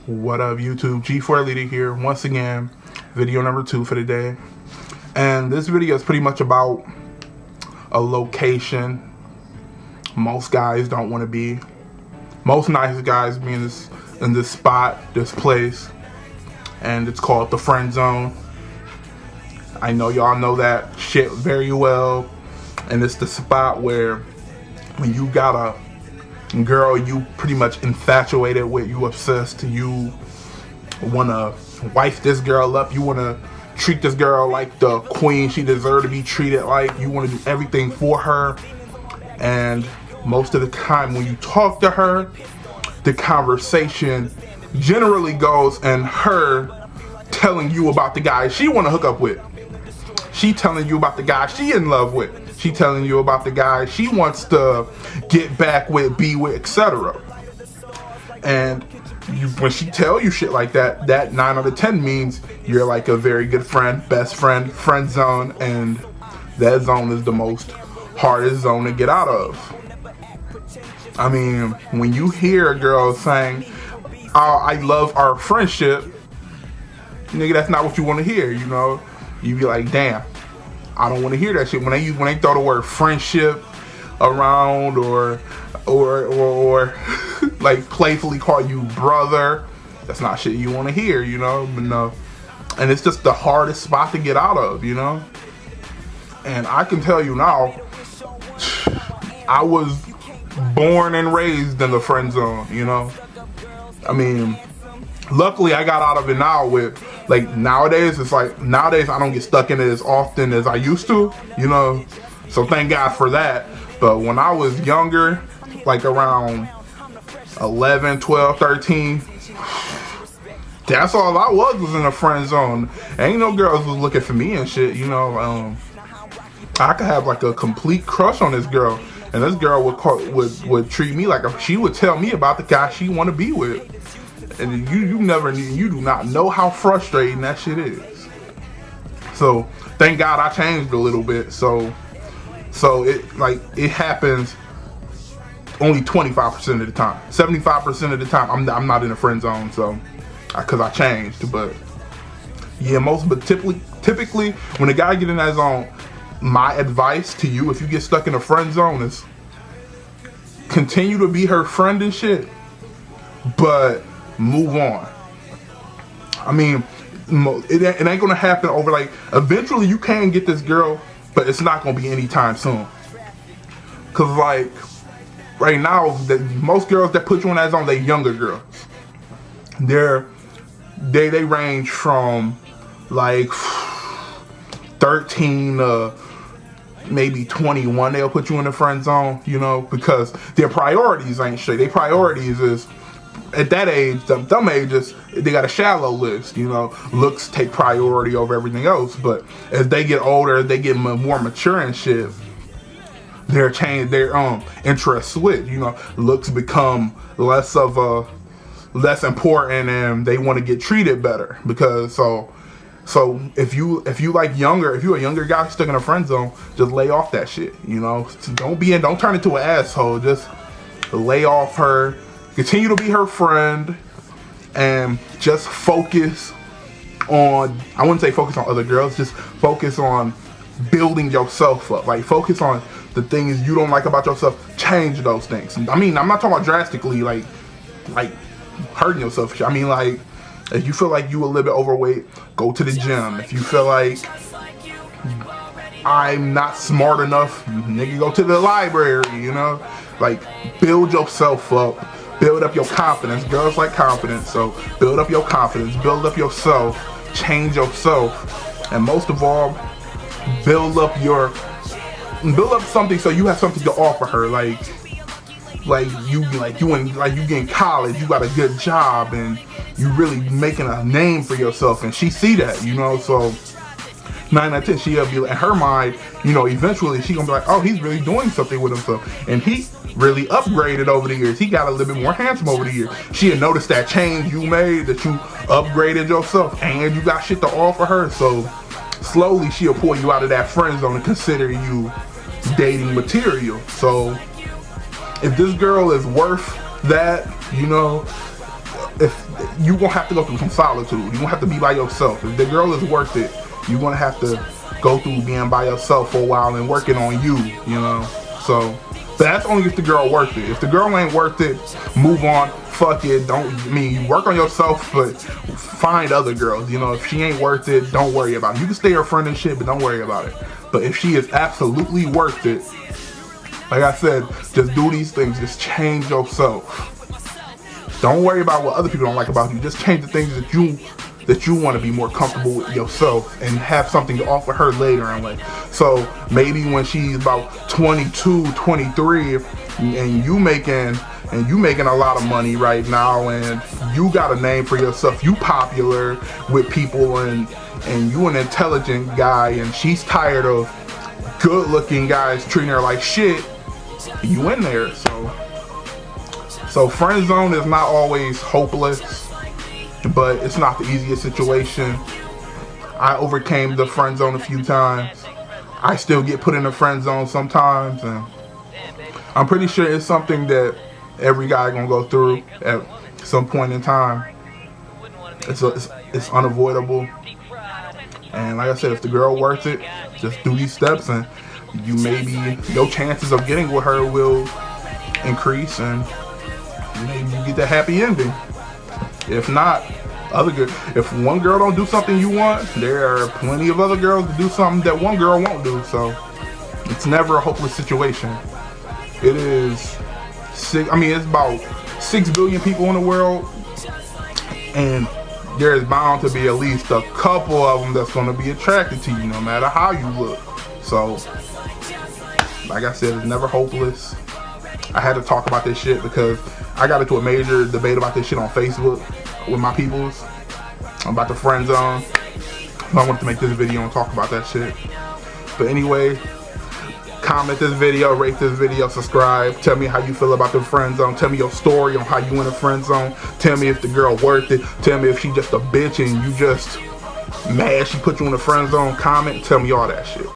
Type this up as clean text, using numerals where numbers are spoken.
What up, YouTube? G4 Leader here once again, video number 2 for the day. And this video is pretty much about a location most guys don't want to be. Most nice guys be in this spot, this place, and it's called the friend zone. I know y'all know that shit very well, and it's the spot where when you got a girl you pretty much infatuated with, you obsessed, you wanna wife this girl up, you wanna treat this girl like the queen she deserves to be treated like, you wanna do everything for her. And most of the time when you talk to her, the conversation generally goes in her telling you about the guy she wanna hook up with. She telling you about the guy she in love with. She telling you about the guy she wants to get back with, be with, etc. And when she tell you shit like that, that 9 out of 10 means you're like a very good friend, best friend, friend zone, and that zone is the most hardest zone to get out of. I mean, when you hear a girl saying, "Oh, I love our friendship," nigga, that's not what you want to hear, you know? You be like, damn, I don't want to hear that shit. When they throw the word friendship around or like playfully call you brother, that's not shit you want to hear, you know? But no. And it's just the hardest spot to get out of, you know? And I can tell you now, I was born and raised in the friend zone, you know? I mean, luckily I got out of it now with, like, nowadays I don't get stuck in it as often as I used to, you know, so thank God for that. But when I was younger, like around 11, 12, 13, that's all I was in a friend zone. Ain't no girls was looking for me and shit, you know. I could have like a complete crush on this girl, and this girl would treat me like she would tell me about the guy she want to be with. And you do not know how frustrating that shit is. So thank God I changed a little bit. So it happens only 25% of the time. 75% of the time I'm not in a friend zone. So because I changed. But yeah, typically when a guy get in that zone, my advice to you, if you get stuck in a friend zone, is continue to be her friend and shit, but move on. I mean, it ain't gonna happen over, like, eventually you can get this girl, but it's not gonna be anytime soon. Cause like right now, most girls that put you in that zone, they younger girls. They range from like 13 to maybe 21. They'll put you in the friend zone, you know, because their priorities ain't straight. Their priorities is, at that age, them ages, they got a shallow list, you know. Looks take priority over everything else. But as they get older, they get more mature and shit, their interests switch, you know. Looks become less important, and they want to get treated better. Because so if you're a younger guy stuck in a friend zone, just lay off that shit, you know. Don't turn into an asshole. Just lay off her. Continue to be her friend, and just focus on, I wouldn't say focus on other girls, just focus on building yourself up. Like, focus on the things you don't like about yourself, change those things. I mean, I'm not talking about drastically, like hurting yourself. I mean, like, if you feel like you a little bit overweight, go to the gym. If you feel like I'm not smart enough, nigga, go to the library, you know? Like, build yourself up. Build up your confidence. Girls like confidence, so build up your confidence, build up yourself, change yourself, and most of all, build up something so you have something to offer her. Like you get in college, you got a good job, and you really making a name for yourself, and she see that, you know. So 9 out of 10, she'll be, in her mind, you know, eventually she gonna be like, oh, he's really doing something with himself, and he really upgraded over the years. He got a little bit more handsome over the years. She'll notice that change you made, that you upgraded yourself, and you got shit to offer her. So slowly she'll pull you out of that friend zone and consider you dating material. So if this girl is worth that, you know, if you gonna have to go through some solitude. You gonna have to be by yourself. If the girl is worth it, you're gonna have to go through being by yourself for a while and working on you, you know. So that's only if the girl worth it. If the girl ain't worth it, move on. Fuck it. Don't, I mean, work on yourself, but find other girls. You know, if she ain't worth it, don't worry about it. You can stay her friend and shit, but don't worry about it. But if she is absolutely worth it, like I said, just do these things. Just change yourself. Don't worry about what other people don't like about you. Just change the things that you want to be more comfortable with yourself and have something to offer her later in life. So maybe when she's about 22, 23, and you making a lot of money right now, and you got a name for yourself, you popular with people, and you an intelligent guy, and she's tired of good-looking guys treating her like shit, you in there. So friend zone is not always hopeless, but it's not the easiest situation. I overcame the friend zone a few times. I still get put in the friend zone sometimes, and I'm pretty sure it's something that every guy gonna go through at some point in time. It's unavoidable. And like I said, if the girl worth it, just do these steps, and your chances of getting with her will increase, and maybe you get that happy ending. If not, if one girl don't do something you want, there are plenty of other girls to do something that one girl won't do. So it's never a hopeless situation. It is it's about 6 billion people in the world, and there's bound to be at least a couple of them that's going to be attracted to you no matter how you look. So like I said, it's never hopeless. I had to talk about this shit because I got into a major debate about this shit on Facebook with my peoples about the friend zone. So I wanted to make this video and talk about that shit. But anyway, comment this video, rate this video, subscribe. Tell me how you feel about the friend zone. Tell me your story on how you in the friend zone. Tell me if the girl worth it. Tell me if she just a bitch and you just mad she put you in the friend zone. Comment, tell me all that shit.